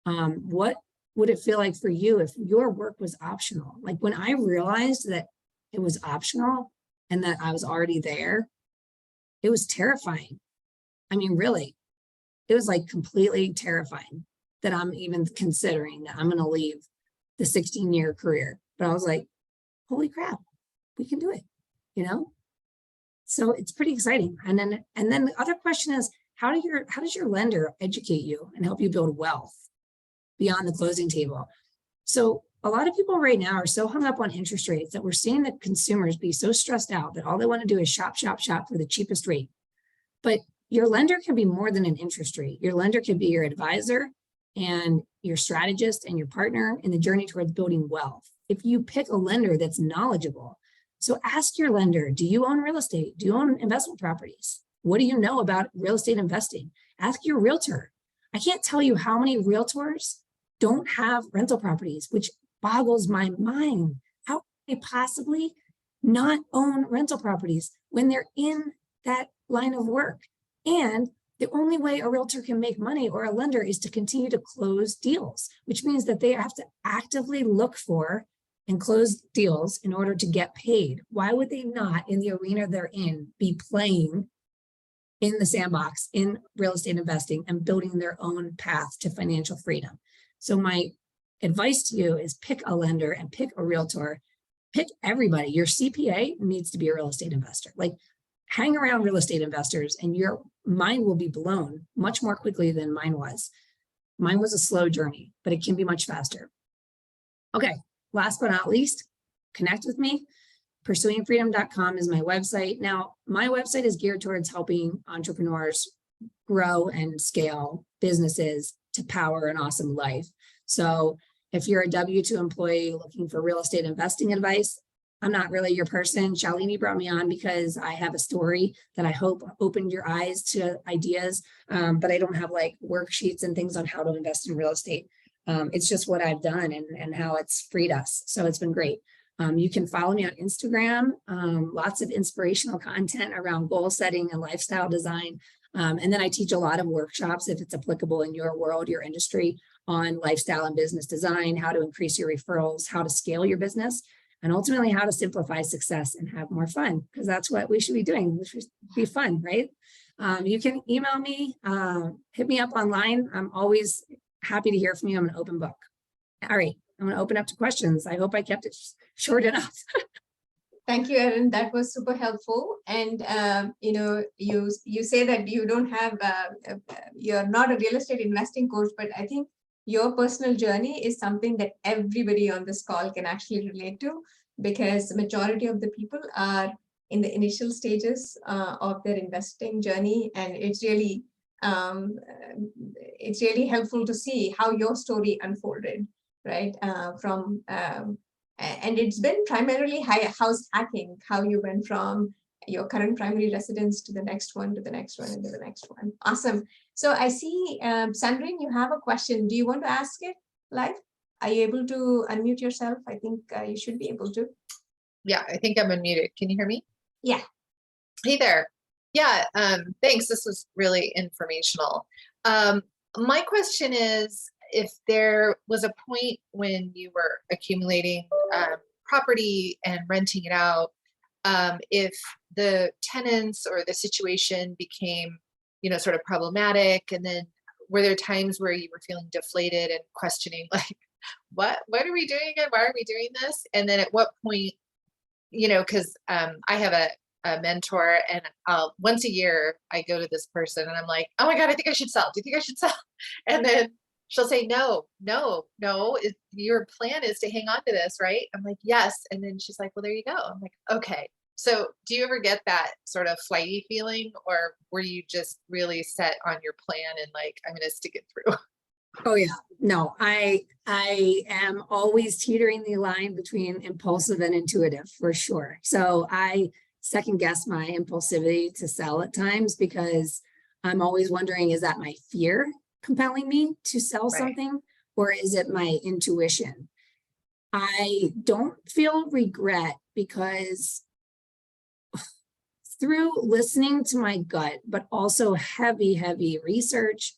What would it feel like for you if your work was optional? Like when I realized that it was optional and that I was already there, it was terrifying. I mean, really, it was like completely terrifying that I'm even considering that I'm going to leave the 16-year career. But I was like, holy crap, we can do it, So it's pretty exciting. And then the other question is, how does your lender educate you and help you build wealth beyond the closing table? So a lot of people right now are so hung up on interest rates that we're seeing the consumers be so stressed out that all they want to do is shop for the cheapest rate. But your lender can be more than an interest rate. Your lender can be your advisor and your strategist and your partner in the journey towards building wealth. If you pick a lender that's knowledgeable. So ask your lender, do you own real estate? Do you own investment properties? What do you know about real estate investing? Ask your realtor. I can't tell you how many realtors don't have rental properties, which boggles my mind. How can they possibly not own rental properties when they're in that line of work? And the only way a realtor can make money, or a lender, is to continue to close deals, which means that they have to actively look for and close deals in order to get paid. Why would they not, in the arena they're in, be playing in the sandbox in real estate investing and building their own path to financial freedom. So my advice to you is pick a lender and pick a realtor, pick everybody. Your CPA needs to be a real estate investor. Like, hang around real estate investors and your mind will be blown much more quickly than mine was. Mine was a slow journey, but it can be much faster. Okay, last but not least, connect with me. Pursuingfreedom.com is my website. Now, my website is geared towards helping entrepreneurs grow and scale businesses to power an awesome life. So if you're a W-2 employee looking for real estate investing advice, I'm not really your person. Shalini brought me on because I have a story that I hope opened your eyes to ideas, but I don't have like worksheets and things on how to invest in real estate. It's just what I've done and how it's freed us. So it's been great. You can follow me on Instagram, lots of inspirational content around goal setting and lifestyle design. And then I teach a lot of workshops, if it's applicable in your world, your industry, on lifestyle and business design, how to increase your referrals, how to scale your business, and ultimately how to simplify success and have more fun, because that's what we should be doing. This should be fun, right? You can email me, hit me up online. I'm always happy to hear from you. I'm an open book. All right, I'm going to open up to questions. I hope I kept it short enough. Thank you, Erin. That was super helpful. And you say that you don't have, you're not a real estate investing coach, but I think your personal journey is something that everybody on this call can actually relate to, because the majority of the people are in the initial stages of their investing journey, and it's really helpful to see how your story unfolded, right? And it's been primarily house hacking, how you went from your current primary residence to the next one, to the next one, and to the next one. Awesome. So I see, Sandrine, you have a question. Do you want to ask it live? Are you able to unmute yourself? I think you should be able to. Yeah, I think I'm unmuted. Can you hear me? Yeah. Hey there. Yeah, thanks. This was really informational. My question is, if there was a point when you were accumulating property and renting it out, if the tenants or the situation became, sort of problematic, and then were there times where you were feeling deflated and questioning, like, what are we doing again? Why are we doing this? And then at what point, because I have a mentor, and once a year I go to this person and I'm like, oh my God, I think I should sell. Do you think I should sell? And then she'll say, no, your plan is to hang on to this, right? I'm like, yes. And then she's like, well, there you go. I'm like, okay. So do you ever get that sort of flighty feeling, or were you just really set on your plan and like, I'm going to stick it through? Oh yeah, no, I am always teetering the line between impulsive and intuitive, for sure. So I second guess my impulsivity to sell at times, because I'm always wondering, is that my fear compelling me to sell something, or is it my intuition? I don't feel regret, because through listening to my gut, but also heavy research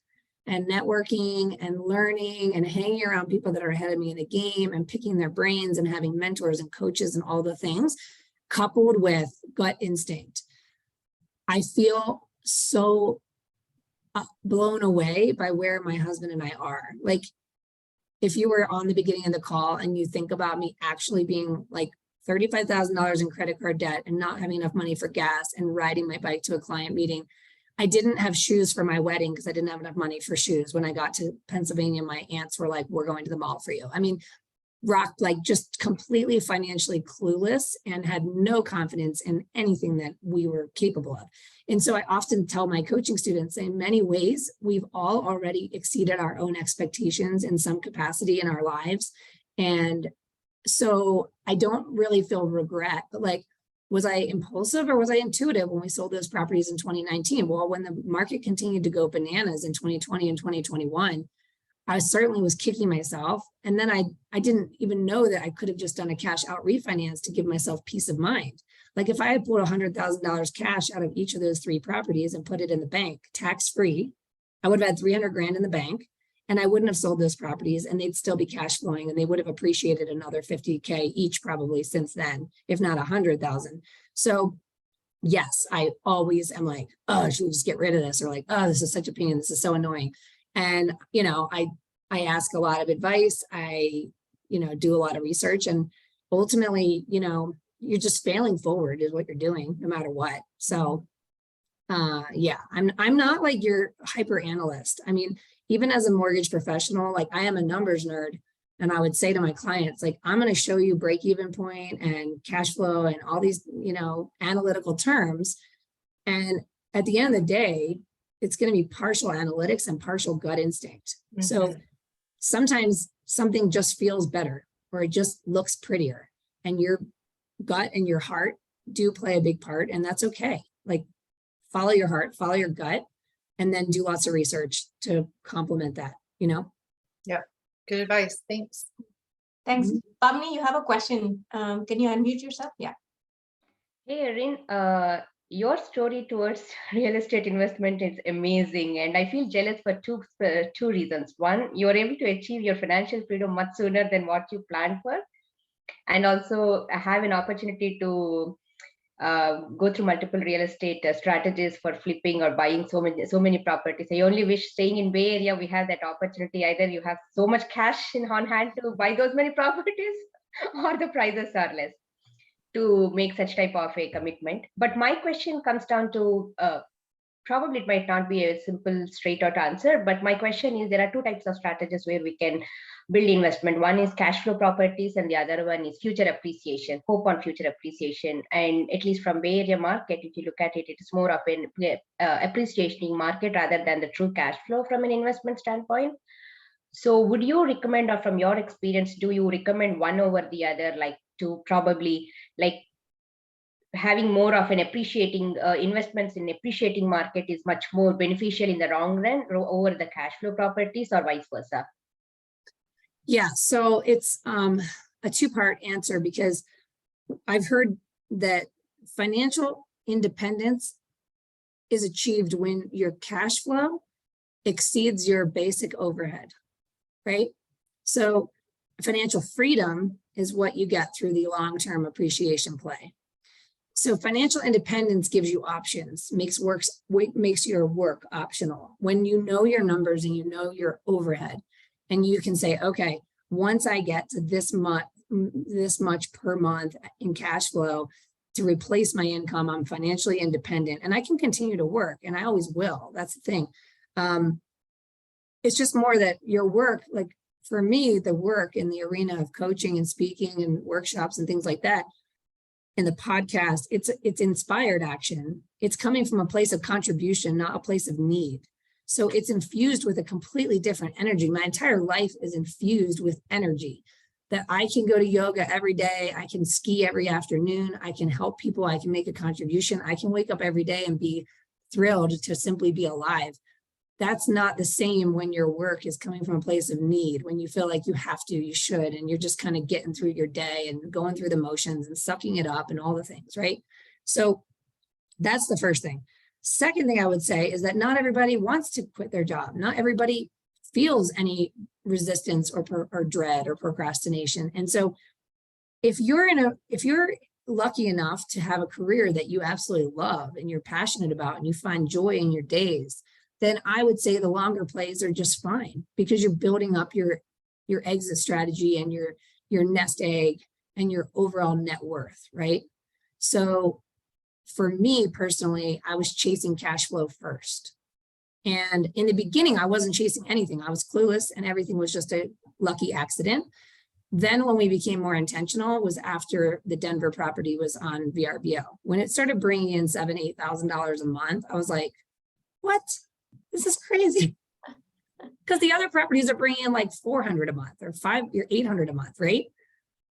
and networking and learning and hanging around people that are ahead of me in the game and picking their brains and having mentors and coaches and all the things, coupled with gut instinct, I feel so blown away by where my husband and I are. Like, if you were on the beginning of the call and you think about me actually being like $35,000 in credit card debt and not having enough money for gas and riding my bike to a client meeting, I didn't have shoes for my wedding because I didn't have enough money for shoes. When I got to Pennsylvania, my aunts were like, we're going to the mall for you. I mean, rocked, like, just completely financially clueless and had no confidence in anything that we were capable of. And so I often tell my coaching students, in many ways, we've all already exceeded our own expectations in some capacity in our lives. And so I don't really feel regret, but like, was I impulsive or was I intuitive when we sold those properties in 2019? Well, when the market continued to go bananas in 2020 and 2021, I certainly was kicking myself. And then I didn't even know that I could have just done a cash out refinance to give myself peace of mind. Like, if I had pulled $100,000 cash out of each of those 3 properties and put it in the bank tax-free, I would have had 300 grand in the bank, and I wouldn't have sold those properties, and they'd still be cash flowing, and they would have appreciated another 50K each probably since then, if not 100,000. So yes, I always am like, oh, should we just get rid of this? Or like, oh, this is such a pain. This is so annoying. And, I ask a lot of advice. I, do a lot of research, and ultimately, you're just failing forward is what you're doing no matter what. So yeah, I'm not like your hyper analyst. I mean, even as a mortgage professional, like I am a numbers nerd. And I would say to my clients, like, I'm going to show you break even point and cash flow and all these, analytical terms. And at the end of the day, it's going to be partial analytics and partial gut instinct. Mm-hmm. So sometimes something just feels better, or it just looks prettier, and your gut and your heart do play a big part. And that's okay. Like, follow your heart, follow your gut, and then do lots of research to complement that, Yeah. Good advice. Thanks. Thanks. Pavni, you have a question. Can you unmute yourself? Yeah. Hey, Erin, your story towards real estate investment is amazing, and I feel jealous for two reasons. One, you're able to achieve your financial freedom much sooner than what you planned for, and also have an opportunity to go through multiple real estate strategies for flipping or buying so many properties. I only wish staying in Bay Area we have that opportunity. Either you have so much cash on hand to buy those many properties, or the prices are less to make such type of a commitment. But my question comes down to probably it might not be a simple straight out answer, but my question is, there are two types of strategies where we can build investment. One is cash flow properties, and the other one is future appreciation, hope on future appreciation. And at least from Bay Area market, if you look at it, it is more of an appreciating market rather than the true cash flow from an investment standpoint. So would you recommend, or from your experience, do you recommend one over the other, like to probably like having more of an appreciating investments in appreciating market is much more beneficial in the long run over the cash flow properties, or vice versa? Yeah, so it's a two-part answer, because I've heard that financial independence is achieved when your cash flow exceeds your basic overhead, right? So financial freedom is what you get through the long-term appreciation play. So financial independence gives you options, makes your work optional. When you know your numbers and you know your overhead, and you can say, okay, once I get to this much per month in cash flow to replace my income, I'm financially independent, and I can continue to work, and I always will. That's the thing. It's just more that your work, like for me, the work in the arena of coaching and speaking and workshops and things like that, in the podcast, it's inspired action. It's coming from a place of contribution, not a place of need. So it's infused with a completely different energy. My entire life is infused with energy, that I can go to yoga every day. I can ski every afternoon. I can help people. I can make a contribution. I can wake up every day and be thrilled to simply be alive. That's not the same when your work is coming from a place of need, when you feel like you have to, you should, and you're just kind of getting through your day and going through the motions and sucking it up and all the things, right? So that's the first thing. Second thing I would say is that not everybody wants to quit their job. Not everybody feels any resistance or dread or procrastination. And so if you're lucky enough to have a career that you absolutely love and you're passionate about and you find joy in your days, then I would say the longer plays are just fine, because you're building up your exit strategy and your nest egg and your overall net worth, right? So for me personally, I was chasing cash flow first. And in the beginning, I wasn't chasing anything. I was clueless and everything was just a lucky accident. Then when we became more intentional was after the Denver property was on VRBO. When it started bringing in $7,000, $8,000 a month, I was like, what? This is crazy. Because the other properties are bringing in like $400 a month or $800 a month, right?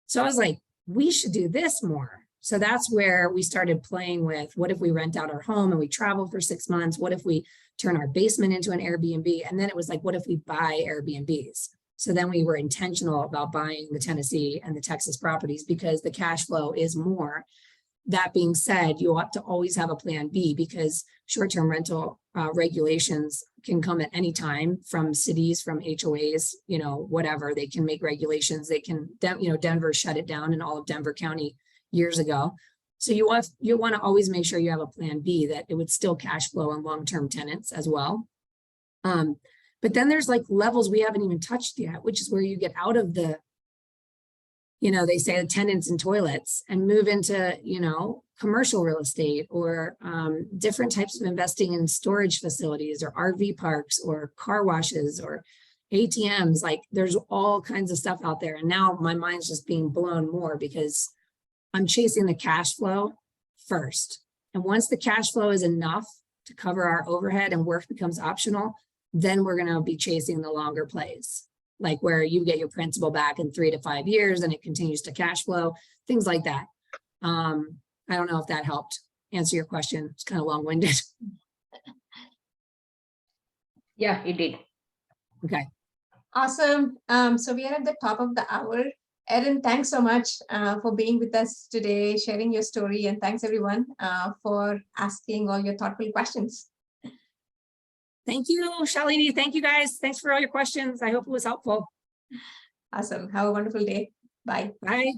So I was like, we should do this more. So that's where we started playing with, what if we rent out our home and we travel for 6 months? What if we turn our basement into an Airbnb? And then it was like, what if we buy Airbnbs? So then we were intentional about buying the Tennessee and the Texas properties because the cash flow is more. That being said, you ought to always have a plan B, because short-term rental regulations can come at any time from cities, from HOAs, whatever. They can make regulations. They can, Denver shut it down in all of Denver County years ago. So you want to always make sure you have a plan B, that it would still cash flow on long-term tenants as well. But then there's like levels we haven't even touched yet, which is where you get out of the, they say the tenants and toilets and move into, commercial real estate or different types of investing in storage facilities or RV parks or car washes or ATMs. Like there's all kinds of stuff out there. And now my mind's just being blown more because I'm chasing the cash flow first. And once the cash flow is enough to cover our overhead and work becomes optional, then we're going to be chasing the longer plays, like where you get your principal back in 3 to 5 years and it continues to cash flow, things like that. I don't know if that helped answer your question. It's kind of long-winded. Yeah, it did. Okay. Awesome. So we are at the top of the hour. Erin, thanks so much for being with us today, sharing your story, and thanks everyone for asking all your thoughtful questions. Thank you, Shalini. Thank you guys. Thanks for all your questions. I hope it was helpful. Awesome. Have a wonderful day. Bye. Bye.